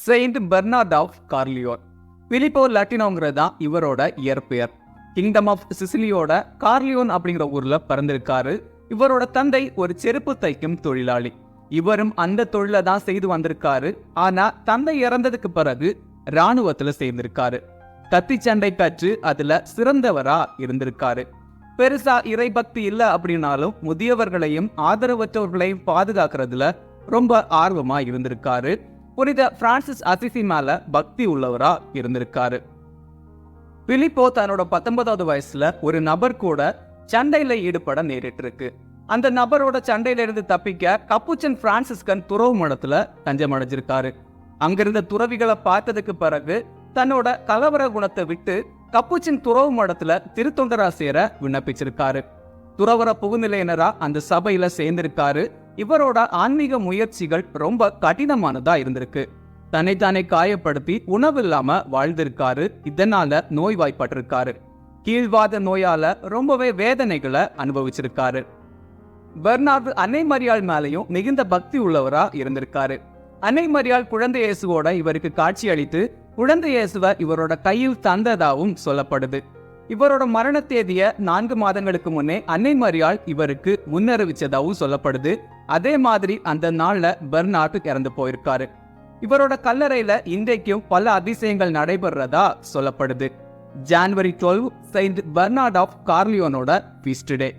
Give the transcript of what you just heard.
Saint Bernard of Corleone. Filippo லாட்டினோங்கிறது தான் இவரோட இயற்பெயர். கிங்டம் ஆஃப் சிசிலியோட கார்லியோன் அப்படிங்கிற ஊர்ல பிறந்திருக்காரு. இவரோட தந்தை ஒரு செருப்பு தைக்கும் தொழிலாளி. இவரும் அந்த தொழிலை தான் செய்து வந்திருக்காரு. ஆனா தந்தை இறந்ததுக்கு பிறகு ராணுவத்துல சேர்ந்திருக்காரு. கத்தி சண்டை கற்று அதுல சிறந்தவரா இருந்திருக்காரு. பெருசா இறைபக்தி இல்ல அப்படின்னாலும் முதியவர்களையும் ஆதரவற்றவர்களையும் பாதுகாக்கிறதுல ரொம்ப ஆர்வமா இருந்திருக்காரு. புனித பிரான்சிஸ் அசிசி மேல பக்தி உள்ளவரா இருந்திருக்காரு. பிலிப்போ தன்னோட 19வது வயசுல ஒரு நபர் கூட சண்டையில ஈடுபட நேரிட்டு இருக்கு. அந்த நபரோட சண்டையில இருந்து தப்பிக்க கப்புச்சன் பிரான்சிஸ்கன் துறவு மடத்துல தஞ்சம் அடைஞ்சிருக்காரு. அங்கிருந்த துறவிகளை பார்த்ததுக்கு பிறகு தன்னோட கலவர குணத்தை விட்டு கப்புச்சின் துறவு மடத்துல திருத்தொண்டரா சேர விண்ணப்பிச்சிருக்காரு. துறவர புகுநிலையினரா அந்த சபையில சேர்ந்திருக்காரு. இவரோட ஆன்மீக முயற்சிகள் ரொம்ப கடினமானதா இருந்திருக்கு. தன்னைத்தானே காயப்படுத்தி உணவு இல்லாம வாழ்ந்திருக்காரு. இதனால நோய்வாய்ப்பட்டிருக்காரு. கீழ்வாத நோயால ரொம்பவே வேதனைகளை அனுபவிச்சிருக்காரு. பெர்னார்டு அன்னை மரியாள் மேலையும் மிகுந்த பக்தி உள்ளவரா இருந்திருக்காரு. அன்னை மரியாள் குழந்தை இயேசுவோட இவருக்கு காட்சி அளித்து குழந்தை இயேசுவை இவரோட கையில் தந்ததாகவும் சொல்லப்படுது. இவரோட மரண தேதிய 4 மாதங்களுக்கு முன்னே அன்னை மரியாள் இவருக்கு முன்னறிவிச்சதாகவும் சொல்லப்படுது. அதே மாதிரி அந்த நாள்ல பெர்னார்டு இறந்து போயிருக்காரு. இவரோட கல்லறையில இன்றைக்கும் பல அதிசயங்கள் நடைபெறதா சொல்லப்படுது. ஜனவரி 12 செயின்ட் பெர்னார்ட் ஆஃப் கார்லியோனோட ஃபீஸ்ட் டே.